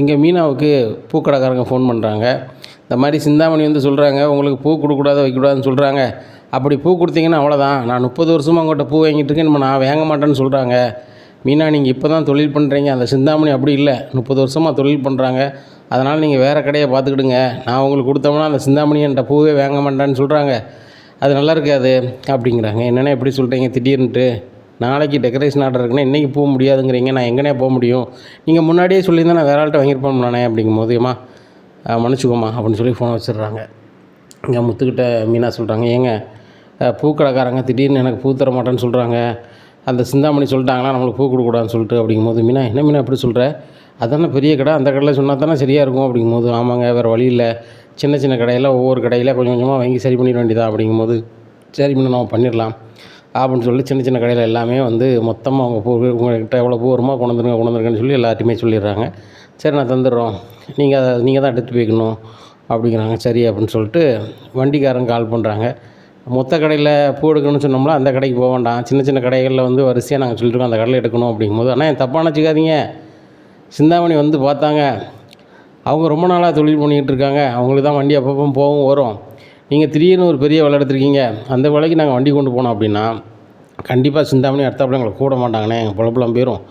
இங்கே மீனாவுக்கு பூக்கடைக்காரங்க ஃபோன் பண்ணுறாங்க. இந்த மாதிரி சிந்தாமணி வந்து சொல்கிறாங்க, உங்களுக்கு பூ கொடுக்கக்கூடாது வைக்கக்கூடாதுன்னு சொல்கிறாங்க. அப்படி பூ கொடுத்தீங்கன்னா அவ்வளோதான், நான் 30 வருஷமாக உங்கள்கிட்ட பூ வாங்கிட்டு இருக்கேன், நம்ம நான் வாங்க மாட்டேன்னு சொல்கிறாங்க. மீனா, நீங்கள் இப்போ தான் தொழில் பண்ணுறீங்க, அந்த சிந்தாமணி அப்படி இல்லை, 30 வருஷமாக தொழில் பண்ணுறாங்க. அதனால் நீங்கள் வேறு கடையை பார்த்துக்கிடுங்க. நான் உங்களுக்கு கொடுத்தோம்னா அந்த சிந்தாமணி என்கிட்ட பூவே வாங்க மாட்டேன்னு சொல்கிறாங்க. அது நல்லா இருக்காது அப்படிங்கிறாங்க. என்னென்ன எப்படி சொல்கிறீங்க திடீர்னுட்டு? நாளைக்கு டெக்கரேஷன் ஆர்டர் இருக்குன்னா இன்றைக்கி போக முடியாதுங்கிறீங்க, நான் எங்கனே போக முடியும்? நீங்கள் முன்னாடியே சொல்லியிருந்தா நான் வேறு ஆள்கிட்ட வாங்கியிருப்பேன் நானே அப்படிங்கும்போது, ஏம்மா மன்னிச்சுக்கோமா அப்படின்னு சொல்லி ஃபோனை வச்சிடுறாங்க. இங்கே முத்துக்கிட்ட மீனா சொல்கிறாங்க, ஏங்க பூக்கடைக்காரங்க திடீர்னு எனக்கு பூ தர மாட்டேன்னு சொல்கிறாங்க, அந்த சிந்தாமணி சொல்லிட்டாங்களா நம்மளுக்கு பூ கொடுக்கூடாதுன்னு சொல்லிட்டு அப்படிங்கும்போது, மீனா என்ன மீனா எப்படி சொல்கிற? அதானே பெரிய கடை, அந்த கடையில் சொன்னால் தானே சரியாக இருக்கும் அப்படிங்கும்போது, ஆமாங்க வேறு வழி இல்லை, சின்ன சின்ன கடையில் ஒவ்வொரு கடையில் கொஞ்சம் கொஞ்சமாக வாங்கி சரி பண்ணிட வேண்டியதான் அப்படிங்கும்போது, சரி பண்ணி நம்ம பண்ணிடலாம் அப்படின்னு சொல்லி சின்ன சின்ன கடையில் எல்லாமே வந்து மொத்தமாக அவங்க பூ உங்கள்கிட்ட எவ்வளோ பூ வருமோ கொண்டுருங்கன்னு சொல்லி எல்லாத்தையுமே சொல்லிடுறாங்க. சரி நான் தந்துடுறோம், நீங்கள் தான் எடுத்து போய்க்கணும் அப்படிங்கிறாங்க. சரி அப்படின்னு சொல்லிட்டு வண்டிக்காரங்க கால் பண்ணுறாங்க. மொத்த கடையில் பூ எடுக்கணும்னு சொன்னோம்னா அந்த கடைக்கு போக வேண்டாம், சின்ன சின்ன கடைகளில் வந்து வரிசையாக நாங்கள் சொல்லியிருக்கோம் அந்த கடையில் எடுக்கணும் அப்படிங்கும்போது, ஆனால் தப்பாக நினச்சிக்காதீங்க, சிந்தாமணி வந்து பார்த்தாங்க, அவங்க ரொம்ப நாளாக தொழில் பண்ணிக்கிட்டு இருக்காங்க, அவங்களுக்கு தான் வண்டி அப்பப்போ போகவும் வரும். நீங்கள் திடீர்னு ஒரு பெரிய விலை எடுத்துருக்கீங்க, அந்த விலைக்கு நாங்கள் வண்டி கொண்டு போனோம் அப்படின்னா கண்டிப்பாக சிந்தாமணி அடுத்தாப்புல எங்களை கூட மாட்டாங்கண்ணே, எங்கள் பொழப்பெல்லாம் போயிடும்,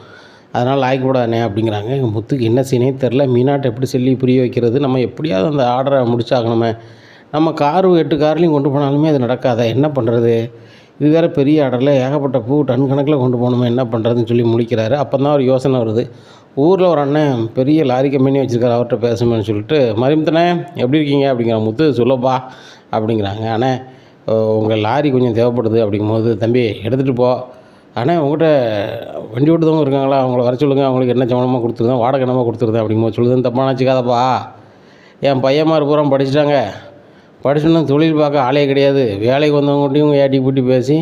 அதனால் லாய்க்கூடாதுண்ணே அப்படிங்கிறாங்க. எங்கள் முத்துக்கு என்ன செய்யனே தெரில, மீனாட்டை எப்படி சொல்லி புரிய வைக்கிறது? நம்ம எப்படியாவது அந்த ஆர்டரை முடிச்சாகணுமே, நம்ம காரு 8 கார்லேயும் கொண்டு போனாலுமே அது நடக்காத, என்ன பண்ணுறது? இது வேறு பெரிய ஆர்டரில் ஏகப்பட்ட பூ டன் கணக்கில் கொண்டு போகணுமே, என்ன பண்ணுறதுன்னு சொல்லி முடிக்கிறாரு. அப்போ தான் ஒரு யோசனை வருது. ஊரில் ஒரு அண்ணன் பெரிய லாரி கம்பெனி வச்சுருக்காரு, அவர்கிட்ட பேசணும்னு சொல்லிட்டு, மரிமுத்தனே எப்படி இருக்கீங்க அப்படிங்கிற. முத்து சொல்லப்பா அப்படிங்கிறாங்க. ஆனால் உங்கள் லாரி கொஞ்சம் தேவைப்படுது அப்படிங்கும்போது, தம்பி எடுத்துகிட்டு போ, ஆனால் உங்கள்கிட்ட வண்டி ஓட்டுறவங்க இருக்காங்களா, அவங்கள வர சொல்லுங்கள், அவங்களுக்கு என்ன சம்பளமாக கொடுத்துருந்தேன், வாடகை என்னமாக கொடுத்துருந்தேன் அப்படிங்கும்போது சொல்லுதுன்னு தப்பாக நினச்சிக்காதப்பா, என் பையன்மார் பூரா படிச்சுட்டாங்க, படிச்சுன்னு தொழில் பார்க்க ஆளே கிடையாது, வேலைக்கு வந்தவங்ககிட்டையும் ஏட்டி பூட்டி பேசி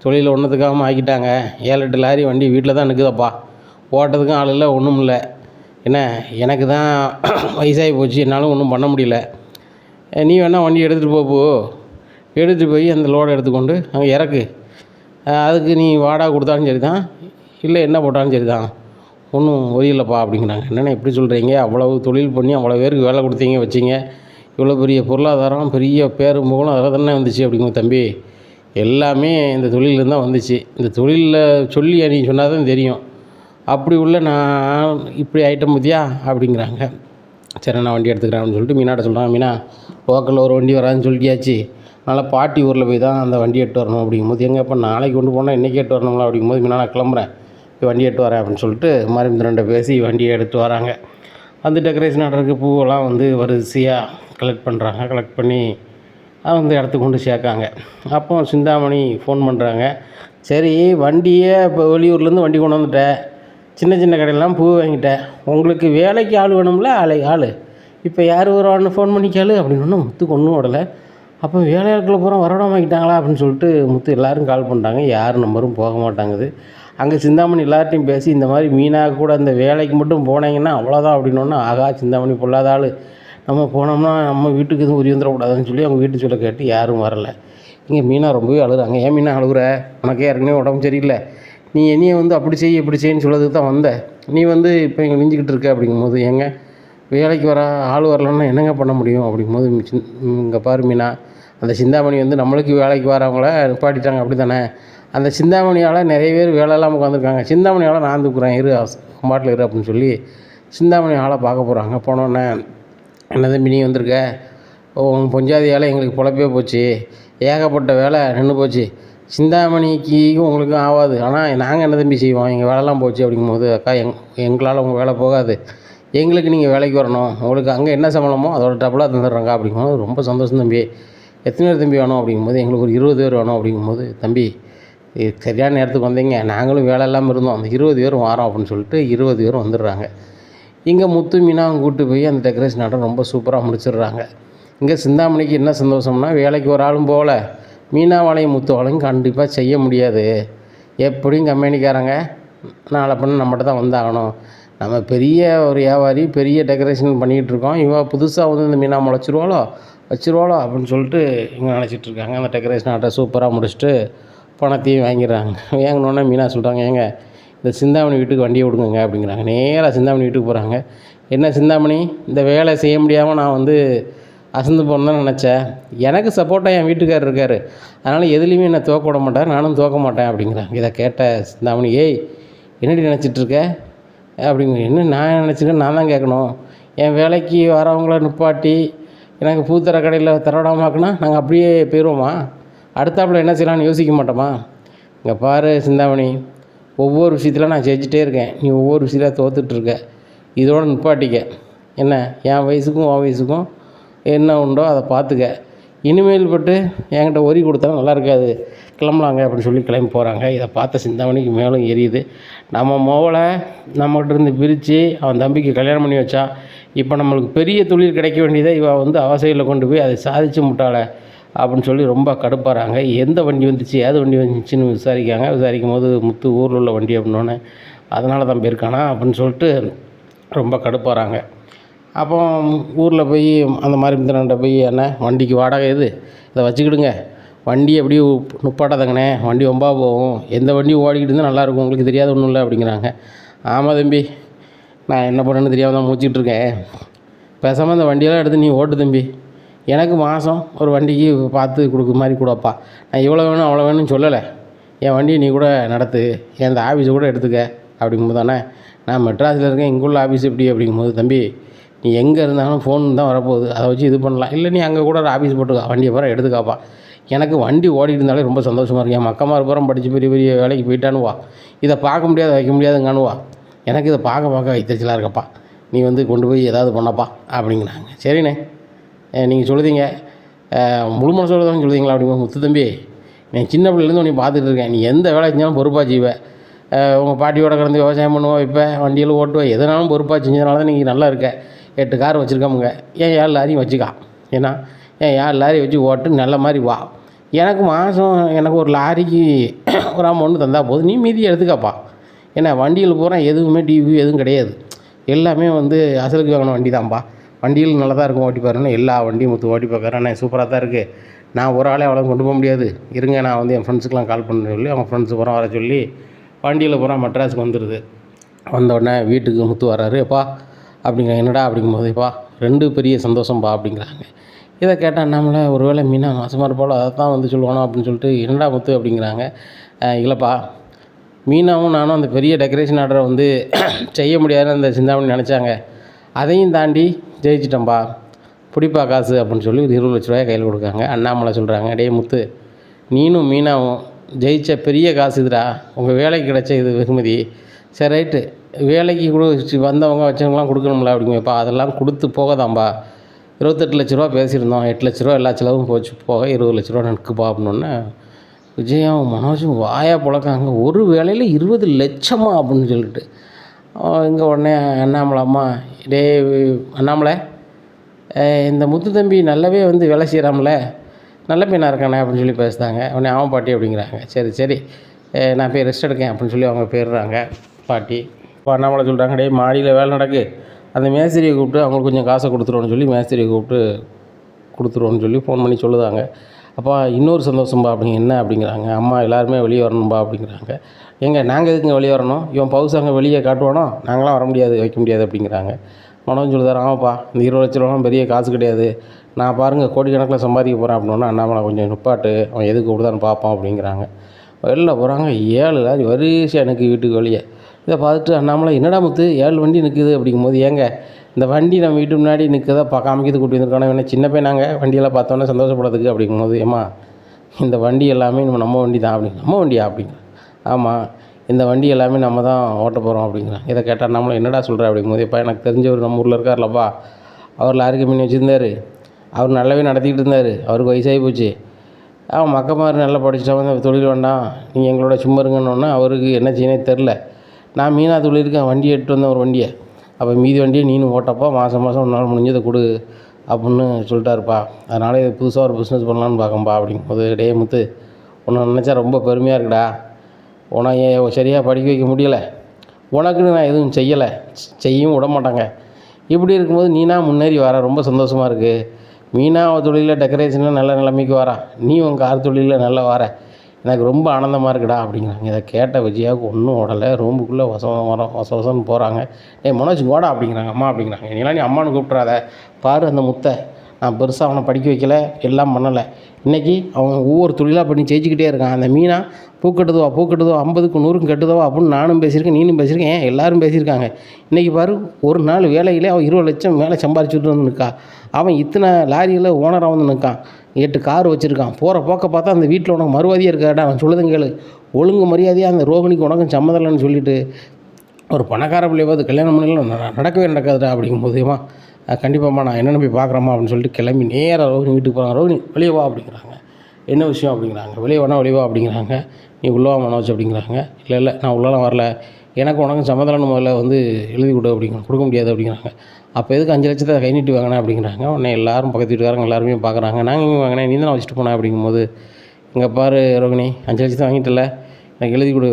தொழில் ஒன்றத்துக்காகவும் ஆக்கிட்டாங்க. 7-8 லாரி வண்டி வீட்டில் தான் நிற்குதப்பா, ஓட்டத்துக்கும் ஆள் இல்லை, ஒன்றும் இல்லை. என்ன எனக்கு தான் வயசாகி போச்சு, என்னாலும் ஒன்றும் பண்ண முடியல, நீ வேணால் வண்டி எடுத்துகிட்டு போ, எடுத்துகிட்டு போய் அந்த லோடை எடுத்துக்கொண்டு அங்கே இறக்கு, அதுக்கு நீ வாடகை கொடுத்தாலும் சரி தான், இல்லை என்ன போட்டாலும் சரி தான், ஒன்றும் ஒரியலப்பா அப்படிங்கிறாங்க. என்னென்ன எப்படி சொல்கிறீங்க? அவ்வளவு தொழில் பண்ணி அவ்வளோ பேருக்கு வேலை கொடுத்தீங்க வச்சிங்க, இவ்வளோ பெரிய பொருளாதாரம் பெரிய பேரு புகழும் அதில் தானே வந்துச்சு அப்படிங்கும்போது, தம்பி எல்லாமே இந்த தொழிலேருந்து தான் வந்துச்சு, இந்த தொழிலில் சொல்லி நீ சொன்னால் தான் தெரியும், அப்படி உள்ள நான் இப்படி ஐட்டம் பற்றியா அப்படிங்கிறாங்க. சரி நான் வண்டி எடுத்துக்கிறேன் சொல்லிட்டு மீனாட்ட சொல்கிறாங்க. மீனா, லோக்கலில் ஒரு வண்டி வராதுன்னு சொல்லியாச்சு, அதனால் பாட்டி ஊரில் போய் தான் அந்த வண்டி எடுத்து வரணும் அப்படிங்கும்போது, எங்கே இப்போ நாளைக்கு கொண்டு போனால் இன்றைக்கி எடுத்து வரணுங்களா அப்படிங்கும்போது, மீனா நான் கிளம்புறேன், இப்போ வண்டி எடுத்து வரேன் அப்படின்னு சொல்லிட்டு மருமந்திரன்ட்ட பேசி வண்டியை எடுத்து வராங்க. அந்த டெக்கரேஷன் ஆர்டருக்கு பூவெல்லாம் வந்து வரிசையாக கலெக்ட் பண்ணுறாங்க. கலெக்ட் பண்ணி அந்த இடத்துக்கு கொண்டு சேர்க்காங்க. அப்போ சிந்தாமணி ஃபோன் பண்ணுறாங்க. சரி வண்டியை இப்போ வெளியூர்லேருந்து வண்டி கொண்டு வந்துட்டேன், சின்ன சின்ன கடையெல்லாம் பூ வாங்கிட்டேன், உங்களுக்கு வேலைக்கு ஆள் வேணும்ல, ஆள் இப்போ யார் வருவான்னு ஃபோன் பண்ணி கேளு அப்படின்னு. முத்துக்கு ஒன்றும் விடலை. அப்போ வேலையாட்களை பூரா வரவிடாம ஆகிட்டாங்களா அப்படின்னு சொல்லிட்டு முத்து எல்லோரும் கால் பண்ணுறாங்க. யார் நம்பரும் போக மாட்டாங்குது. அங்கே சிந்தாமணி எல்லார்ட்டையும் பேசி, இந்த மாதிரி மீனா கூட இந்த வேலைக்கு மட்டும் போனீங்கன்னா அவ்வளோதான் அப்படின்னோன்னா, ஆகா சிந்தாமணி பொல்லாத ஆள், நம்ம போனோம்னா நம்ம வீட்டுக்கு எதுவும் உரி வந்துடக்கூடாதுன்னு சொல்லி அவங்க வீட்டு சொல்ல கேட்டு யாரும் வரலை. இங்கே மீனா ரொம்பவே அழுகுறாங்க. ஏன் மீனா அழுகுற? உனக்கே ஏற்கனவே உடம்பு சரியில்லை, நீ என்னையை வந்து அப்படி செய்ய இப்படி செய்யன்னு சொல்லதுக்கு தான் வந்த, நீ வந்து இப்போ இங்கே நெஞ்சிக்கிட்டு இருக்க அப்படிங்கும்போது, ஏங்க வேலைக்கு வர ஆள் வரலன்னா என்னங்க பண்ண முடியும் அப்படிங்கும்போது, இங்கே பாரு மீனா, அந்த சிந்தாமணி வந்து நம்மளுக்கு வேலைக்கு வரவங்கள நிப்பாட்டிட்டாங்க அப்படி தானே, அந்த சிந்தாமணியால் நிறைய பேர் வேலை இல்லாமல் உட்காந்துருக்காங்க, சிந்தாமணியால் நான் தூக்குறேன், இரு பாட்டில் இரு அப்படின்னு சொல்லி சிந்தாமணி ஆளை பார்க்க போகிறாங்க. போனோடனே, என்ன தம்பி நீ வந்திருக்க, உங்கள் பொஞ்சாதியால் எங்களுக்கு பொழப்பே போச்சு, ஏகப்பட்ட வேலை நின்று போச்சு, சிந்தாமணிக்கு உங்களுக்கும் ஆகாது, ஆனால் நாங்கள் என்ன தம்பி செய்வோம், எங்கள் வேலைலாம் போச்சு அப்படிங்கும்போது, அக்கா எங்களால் உங்கள் வேலை போகாது, எங்களுக்கு நீங்கள் வேலைக்கு வரணும், உங்களுக்கு அங்கே என்ன சம்பளமோ அதோட டபுளாக தந்துடுறாங்க அப்படிங்கும்போது, ரொம்ப சந்தோஷம் தம்பி, எத்தனை பேர் தம்பி வேணும் அப்படிங்கும்போது, எங்களுக்கு ஒரு 20 பேர் வேணும் அப்படிங்கும்போது, தம்பி சரியான நேரத்துக்கு வந்தீங்க, நாங்களும் வேலை இல்லாமல் இருந்தோம், அந்த 20 பேர் வாரோம் அப்படின்னு சொல்லிட்டு 20 பேர் வந்துடுறாங்க. இங்கே முத்து மீனாவும் கூப்பிட்டு போய் அந்த டெக்கரேஷன் ஆட்டம் ரொம்ப சூப்பராக முடிச்சிடுறாங்க. இங்கே சிந்தாமணிக்கு என்ன சந்தோஷம்னா, வேலைக்கு ஒரு ஆளும் போகல, மீனாவாலையும் முத்துவாலையும் கண்டிப்பாக செய்ய முடியாது, எப்படியும் கம்பெனிக்காரங்க நாளை பண்ண நம்மகிட்ட தான் வந்தாகணும், நம்ம பெரிய ஒரு வியாபாரி பெரிய டெக்கரேஷன் பண்ணிக்கிட்டு இருக்கோம், இவன் புதுசாக வந்து இந்த மீனா வச்சுருவாளோ அப்படின்னு சொல்லிட்டு இவங்க நினச்சிட்ருக்காங்க. அந்த டெக்கரேஷன் ஆட்டை சூப்பராக முடிச்சுட்டு பணத்தையும் வாங்கிடுறாங்க. வாங்கினோன்னே மீனா சொல்கிறாங்க, ஏங்க இந்த சிந்தாமணி வீட்டுக்கு வண்டியை விடுங்க அப்படிங்கிறாங்க. நேராக சிந்தாமணி வீட்டுக்கு போகிறாங்க. என்ன சிந்தாமணி, இந்த வேலை செய்ய முடியாமல் நான் வந்து அசந்து போகணுன்னு தான் நினச்சேன். எனக்கு சப்போர்ட்டாக என் வீட்டுக்காரர் இருக்கார், அதனால் எதுலேயுமே என்னை தோக்க விட மாட்டார், நானும் தோக்க மாட்டேன் அப்படிங்கிறாங்க. இதை கேட்ட சிந்தாமணி, ஏய் என்னடி நினச்சிட்ருக்க அப்படிங்க. என்ன நான் நினச்சிருக்கேன், நான் தான் கேட்கணும். என் வேலைக்கு வரவங்கள நிப்பாட்டி எனக்கு பூத்தர கடையில் தரவிடாமாக்குனா நாங்கள் அப்படியே போயிடுவோமா? அடுத்தாப்புல என்ன செய்யலாம்னு யோசிக்க மாட்டோமா? இங்கே பாரு சிந்தாமணி, ஒவ்வொரு விஷயத்தில் நான் ஜெயிச்சிட்டே இருக்கேன், நீ ஒவ்வொரு விஷயத்தில் தோத்துட்ருக்க. இதோட நிப்பாட்டிக்க. என்ன, என் வயசுக்கும் உன் வயசுக்கும் என்ன உண்டோ அதை பார்த்துக்க. இனிமேல் பட்டு என்கிட்ட ஒரி கொடுத்தாலும் நல்லா இருக்காது, கிளம்பலாங்க அப்படின்னு சொல்லி கிளம்பி போகிறாங்க. இதை பார்த்த சிந்தாமணிக்கு மேலும் எரியுது. நம்ம மோவலை நம்மகிட்ட இருந்து பிரித்து அவன் தம்பிக்கு கல்யாணம் பண்ணி வச்சா, இப்போ நம்மளுக்கு பெரிய தொழில் கிடைக்க வேண்டியதை இவள் வந்து அவசையில் கொண்டு போய் அதை சாதிச்சு முட்டாள அப்படின்னு சொல்லி ரொம்ப கடுப்பாகிறாங்க. எந்த வண்டி வந்துச்சு, ஏது வண்டி வந்துச்சுன்னு விசாரிக்கும் போது முத்து ஊரில் உள்ள வண்டி அப்படின்னோடனே அதனால தான் போயிருக்கானா அப்படின்னு சொல்லிட்டு ரொம்ப கடுப்பாகிறாங்க. அப்போ ஊரில் போய் அந்த மாதிரி மித்திரன்ட்ட போய், என்ன வண்டிக்கு வாடகை இது, இதை வச்சுக்கிடுங்க, வண்டி அப்படியே நுப்பாட்டாதங்கண்ணே, வண்டி ரொம்ப போகும், எந்த வண்டியும் ஓடிக்கிட்டு இருந்தால் நல்லாயிருக்கும், உங்களுக்கு தெரியாத ஒன்றும் இல்லை அப்படிங்கிறாங்க. ஆமாம் தம்பி, நான் என்ன பண்ணேன்னு தெரியாமல் தான் முடிச்சிட்ருக்கேன், பேசாமல் இந்த வண்டியெல்லாம் எடுத்து நீ ஓட்டு தம்பி, எனக்கு மாதம் ஒரு வண்டிக்கு பார்த்து கொடுக்குற மாதிரி கூடப்பா, நான் இவ்வளோ வேணும் அவ்வளோ வேணும்னு சொல்லலை, என் வண்டியை நீ கூட நடத்து, என் இந்த ஆஃபீஸை கூட எடுத்துக்க அப்படிங்கும்போது தானே, நான் மெட்ராஸில் இருக்கேன், இங்குள்ள ஆஃபீஸ் எப்படி அப்படிங்கும்போது, தம்பி நீ எங்கே இருந்தாலும் ஃபோன் தான் வரப்போகுது, அதை வச்சு இது பண்ணலாம், இல்லை நீ அங்கே கூட ஒரு ஆஃபீஸ் போட்டுக்கா, வண்டியை பூரா எடுத்துக்காப்பா, எனக்கு வண்டி ஓடிட்டு இருந்தாலே ரொம்ப சந்தோஷமாக இருக்கு, என் மக்கமார் பூரா படித்து பெரிய பெரிய வேலைக்கு போயிட்டானுவா, இதை பார்க்க முடியாது வைக்க முடியாதுங்கானுவா, எனக்கு இதை பார்க்க வைத்தறிச்சலாக இருக்கப்பா, நீ வந்து கொண்டு போய் ஏதாவது பண்ணப்பா அப்படிங்கிறாங்க. சரிண்ணே, நீங்கள் சொல்லுதீங்க, முழு மனசோட தான் சொல்லுதீங்களா அப்படிங்கும்போது, முத்து தம்பி நீ சின்ன பிள்ளைலேருந்து உன்னை பார்த்துட்டு இருக்கேன், நீ எந்த வேலை செஞ்சாலும் பொறுப்பாக செய்வேன், உங்கள் பாட்டியோட கிடந்து விவசாயம் பண்ணுவோம், இப்போ வண்டியில் ஓட்டுவேன், எதனாலும் பொறுப்பாக செஞ்சதுனால தான் நீங்கள் நல்லா இருக்க, 8 கார் வச்சுருக்காமுங்க, ஏன் 7 லாரியும் வச்சுக்கா, ஏன்னா ஏன் 7 லாரி வச்சு ஓட்டு நல்ல மாதிரி வா, எனக்கு மாதம் எனக்கு ஒரு லாரிக்கு ஒரு அமௌண்ட்டு தந்தால் போதும், நீ மீதியை எடுத்துக்காப்பா, ஏன்னா வண்டியில் பூரா எதுவுமே டிவி எதுவும் கிடையாது, எல்லாமே வந்து அசலுக்கு வாங்கின வண்டி தான்ப்பா, வண்டியில் நல்லா தான் இருக்கும் ஓட்டி பாருன்னு எல்லா வண்டியும் முத்து ஓட்டி பார்க்குறேன், சூப்பராக தான் இருக்குது, நான் ஒரு ஆளே அவ்வளோ கொண்டு போக முடியாது, இருங்க நான் வந்து என் ஃப்ரெண்ட்ஸுக்கெலாம் கால் பண்ண சொல்லி அவங்க ஃப்ரெண்ட்ஸு பூரா வர சொல்லி வண்டியில் பூரா மெட்ராஸுக்கு வந்துடுது. வந்தோடனே வீட்டுக்கு முத்து வர்றாரு, அப்பா அப்படிங்க, என்னடா அப்படிங்கும்போது, அப்பா 2 பெரிய சந்தோஷம்ப்பா அப்படிங்கிறாங்க. இதை கேட்டால் அண்ணாமலை, ஒரு வேளை மீனா மாசமாக இருப்பாளோ அதை தான் வந்து சொல்லுவானோ அப்படின்னு சொல்லிட்டு, என்னடா முத்து அப்படிங்கிறாங்க. இல்லைப்பா, மீனாவும் நானும் அந்த பெரிய டெக்கரேஷன் ஆர்டரை வந்து செய்ய முடியாதுன்னு அந்த சிந்தாமணி நினச்சாங்க, அதையும் தாண்டி ஜெயிச்சிட்டோம்ப்பா, பிடிப்பா காசு அப்படின்னு சொல்லி 20 லட்ச ரூபாயை கையில் கொடுக்காங்க. அண்ணாமலை சொல்கிறாங்க, டேய் முத்து, நீனும் மீனாவும் ஜெயித்த பெரிய காசு இதுடா, உங்கள் வேலைக்கு கிடைச்ச இது வெகுமதி, சரி ரைட்டு, வேலைக்கு வந்தவங்க வச்சவங்களாம் கொடுக்கணும்ல அப்படிங்கப்பா, அதெல்லாம் கொடுத்து போகதான்பா, 28 லட்ச ரூபா பேசியிருந்தோம், 8 லட்ச ரூபா எல்லா செலவும் போச்சு, போக 20 லட்ச ரூபா நிற்குப்பா அப்படின்னோடனே விஜயாவும் மனோஜும் வாயாக புழக்காங்க, ஒரு வேலையில் 20 லட்சமா அப்படின்னு சொல்லிட்டு. இங்கே உடனே அண்ணாமலை அம்மா, டே அண்ணாமலை, இந்த முத்து தம்பி நல்லாவே வந்து வேலை செய்கிறாமல, நல்ல பையனாக இருக்கானே அப்படின்னு சொல்லி பேசுகிறாங்க. உடனே அவன் பாட்டி அப்படிங்கிறாங்க, சரி சரி நான் போய் ரெஸ்ட் எடுக்கேன் அப்படின்னு சொல்லி அவங்க போயிடுறாங்க பாட்டி. இப்போ அண்ணாமலை சொல்கிறாங்க, டே மாடியில் வேலை நடக்கு, அந்த மேஸ்திரியை கூப்பிட்டு அவங்களுக்கு கொஞ்சம் காசை கொடுத்துருவோன்னு சொல்லி மேஸ்திரியை கூப்பிட்டு கொடுத்துருவோன்னு சொல்லி ஃபோன் பண்ணி சொல்லுதாங்க. அப்போ இன்னொரு சந்தோஷம்பா அப்படிங்க, என்ன அப்படிங்கிறாங்க. அம்மா எல்லாருமே வெளியே வரணும்பா அப்படிங்கிறாங்க. ஏங்க நாங்கள் எதுக்குங்க வெளியே வரணும், இவன் பவுஸ் அங்கே வெளியே காட்டுவானோ, நாங்களாம் வர முடியாது வைக்க முடியாது அப்படிங்கிறாங்க. மனோஜ் சொல்லுதார், ஆமாப்பா இந்த 20 லட்ச ரூபாலாம் பெரிய காசு கிடையாது, நான் பாருங்கள் கோடிக்கணக்கில் சம்பாதிக்க போகிறேன் அப்படின்னா, அண்ணாமலை கொஞ்சம் நிப்பாட்டு, அவன் எதுக்கு விடுதான்னு பார்ப்பான் அப்படிங்கிறாங்க. வெளில போகிறாங்க, 7 லாரி வரிசையாக எனக்கு வீட்டுக்கு வெளியே. இதை பார்த்துட்டு அண்ணாமலை, என்னடா முத்து 7 வண்டி நிற்குது அப்படிங்கும்போது, ஏங்க இந்த வண்டி நம்ம வீட்டு முன்னாடி நிற்கதா காமிக்கிறது கூட்டி வந்துருக்கானே, வேணா சின்ன பையனாங்க வண்டியெல்லாம் பார்த்தோன்னே சந்தோஷப்படுறதுக்கு அப்படிங்கும்போது, ஏம்மா இந்த வண்டி எல்லாமே நம்ம வண்டி தான் அப்படிங்க. நம்ம வண்டியா அப்படிங்க. ஆமாம், இந்த வண்டி எல்லாமே நம்ம தான் ஓட்ட போகிறோம் அப்படிங்கிறான். இதை கேட்டால் நம்மளை என்னடா சொல்கிற அப்படிங்கும்போது, இப்போ எனக்கு தெரிஞ்சவர் நம்ம ஊரில் இருக்கார்லப்பா, அவர் லாரி கம்பெனி வச்சுருந்தார், அவர் நல்லாவே நடத்திக்கிட்டு இருந்தார், அவருக்கு வயசாகி போச்சு, அவன் மக்கமாரி நல்லா படிச்சுட்டா தொழில் வேண்டாம், நீங்கள் எங்களோட சும்மா இருங்கன்னொன்னே அவருக்கு என்ன செய்யனே தெரில. நான் மீனா தொழிலுக்கு வண்டி எடுத்து வந்தேன், ஒரு வண்டியை, அப்போ மீதி வண்டியை நீனும் ஓட்டப்பா, மாதம் மாதம் ஒரு நாள் முடிஞ்சதை கொடு அப்படின்னு சொல்லிட்டாருப்பா, அதனால் இது புதுசாக ஒரு பிஸ்னஸ் பண்ணலான்னு பார்க்கம்பா அப்படிங்கும்போது, டே முத்து உன்னை நினச்சா ரொம்ப பெருமையாக இருக்குடா, உனக்கு சரியாக படிக்க வைக்க முடியலை, உனக்குன்னு நான் எதுவும் செய்யலை, செய்யவும் விட மாட்டாங்க, இப்படி இருக்கும்போது நீனா முன்னேறி வர ரொம்ப சந்தோஷமாக இருக்குது, மீனா தொழிலில் டெக்கரேஷனில் நல்ல நிலைமைக்கு வரா, நீ உன் கார் தொழிலில் நல்லா வர, எனக்கு ரொம்ப ஆனந்தமாக இருக்குடா அப்படிங்கிறாங்க. இதை கேட்ட விஜயாவுக்கு ஒன்றும் ஓடலை. ரூமுக்குள்ளே வசன்னு போகிறாங்க. ஏய் மனோஜ் ஓடா அப்படிங்கிறாங்க. அம்மா அப்படிங்கிறாங்க. நீ அம்மானு கூப்பிட்றாத, பாரு அந்த முத்தை, நான் பெருசாக அவனை படிக்க வைக்கல, எல்லாம் பண்ணலை. இன்றைக்கி அவன் ஒவ்வொரு தொழிலாக பண்ணி ஜெயிச்சிக்கிட்டே இருக்கான். அந்த மீனா பூ கட்டுதோ 50க்கும் 100க்கும் கட்டுதோ அப்படின்னு நானும் பேசியிருக்கேன், நீனும் பேசியிருக்கேன், எல்லோரும் பேசியிருக்காங்க. இன்றைக்கி பாரு, ஒரு நாள் வேலையிலே அவன் 20 லட்சம் மேலே சம்பாரிச்சுட்டு வந்து நிற்கா. அவன் இத்தனை லாரியில் ஓனராக வந்து நிற்கான், 8 கார் வச்சுருக்கான். போகிற போக்க பார்த்தா அந்த வீட்டில் உனக்கு மறுவாதியாக இருக்காடா. அவன் சொல்லுதுங்க கேளு, ஒழுங்கு மரியாதையாக அந்த ரோகிணிக்கு உனக்கும் சம்மதம் இல்லைன்னு சொல்லிவிட்டு ஒரு பணக்கார பிள்ளைய பார்த்து கல்யாணம் பண்ணலாம் நடக்கவே நடக்காதுடா அப்படிங்கும்போதுமா, கண்டிப்பாம்மா நான் என்னென்ன போய் பார்க்குறேம்மா அப்படின்னு சொல்லிட்டு கிளம்பி நேராக ரோகிணி வீட்டுக்கு போகிறாங்க. ரோகிணி வெளியே வா அப்படிங்கிறாங்க. என்ன விஷயம் அப்படிங்கிறாங்க. வெளியே வா அப்படிங்கிறாங்க. நீ உள்ளவா மனோஜ் அப்படிங்கிறாங்க. இல்லை நான் உள்ளலாம் வரல, எனக்கு உனக்கும் சம்மதம்னு முதல்ல வந்து எழுதி கொடு அப்படிங்கிறாங்க. கொடுக்க முடியாது அப்படிங்கிறாங்க. அப்போ எதுக்கு 5 லட்சத்தை கை நீட்டி வாங்கினேன் அப்படிங்கிறாங்க. உடனே எல்லோரும் பக்கத்து வீட்டுக்காரங்க எல்லாருமே பார்க்குறாங்க. நாங்கள் இங்கே வாங்கினேன், நீ தான் வச்சுட்டு போனேன் அப்படிங்கும்போது, இங்கே பாரு ரோகிணி, 5 லட்சத்தை வாங்கிட்டல, எனக்கு எழுதி கொடு.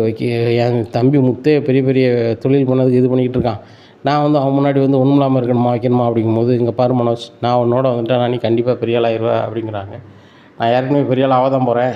என் தம்பி முத்தே பெரிய பெரிய தொழில் பண்ணதுக்கு இது பண்ணிக்கிட்டு இருக்கான். நான் வந்து அவன் முன்னாடி வந்து ஒன்றும் இல்லாமல் இருக்கணுமா வைக்கணுமா அப்படிங்கும்போது, இங்கே பாரு மனோஜ், நான் உன்னோட வந்துட்டேன், நீ கண்டிப்பாக பெரிய ஆள் ஆயிடுவ அப்படிங்கிறாங்க. நான் ஏற்கனவே பெரிய ஆள் ஆக தான் போகிறேன்,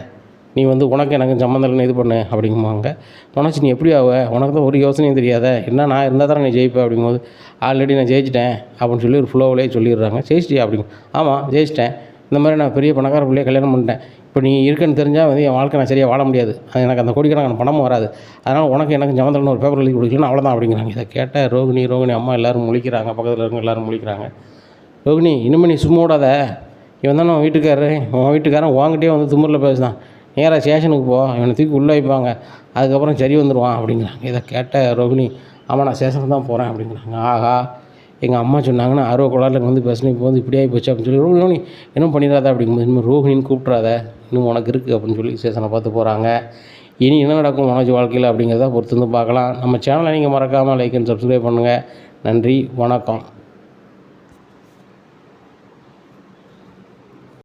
நீ வந்து உனக்கு எனக்கு சம்மந்தம் இல்லைன்னு இது பண்ணு அப்படிங்குவாங்க. மனோஜ் நீ எப்படி ஆவ, உனக்கு தான் ஒரு யோசனையும் தெரியாத, என்ன நான் இருந்தால் தானே நீ ஜெயிப்பேன் அப்படிங்கும்போது, ஆல்ரெடி நான் ஜெயிச்சிட்டேன் அப்படின்னு சொல்லி ஒரு ஃப்ளோவிலே சொல்லிடுறாங்க. ஜெயிச்சிட்டியா அப்படிங்க. ஆமாம் ஜெயிச்சிட்டேன், இந்த மாதிரி நான் பெரிய பணக்கார பிள்ளைய கல்யாணம் பண்ணிட்டேன், இப்போ நீ இருக்குன்னு தெரிஞ்சால் வந்து என் வாழ்க்கை நான் சரியாக வாழ முடியாது, எனக்கு அந்த கோடிக்கணக்கான பணமும் வராது, அதனால் உனக்கு எனக்கு சம்மந்தம்னு ஒரு பேப்பர் எழுதி கொடுக்கலன்னு அவ்வளோதான் அப்படிங்கிறாங்க. இதை கேட்ட ரோகிணி அம்மா எல்லோரும் முழிக்கிறாங்க, பக்கத்தில் இருக்க எல்லோரும் முழிக்கிறாங்க. ரோகிணி இனிமேல் நீ சும்மா விடாத, இவன் தான் உன் வீட்டுக்காரன் உங்ககிட்டே வந்து திமிரில் பேசுதான், நேராக ஸ்டேஷனுக்கு போ, இவனை தூக்கி உள்ளே வைப்பாங்க, அதுக்கப்புறம் சரி வந்துடுவான் அப்படிங்கிறாங்க. இதை கேட்ட ரோகிணி ஆமாம் நான் ஸ்டேஷனுக்கு தான் போகிறேன் அப்படிங்கிறாங்க. ஆஹா, எங்கள் அம்மா சொன்னாங்கன்னா கோளாறுல வந்து பேசணும், இப்போ வந்து இப்படி ஆகி போச்சு அப்படின்னு சொல்லி, ரோகிணி இன்னும் பண்ணிடாத அப்படிங்கும்போது, இன்னும் ரோகிணின்னு கூப்பிட்றாத, இன்னும் உனக்கு இருக்குது அப்படின்னு சொல்லி ஸ்டேஷனை பார்த்து போகிறாங்க. இனி என்ன நடக்கும் மனோஜ் வாழ்க்கையில் அப்படிங்கிறத பொறுத்து வந்து பார்க்கலாம். நம்ம சேனலை நீங்கள் மறக்காமல் லைக் அண்ட் சப்ஸ்கிரைப் பண்ணுங்கள். நன்றி, வணக்கம்.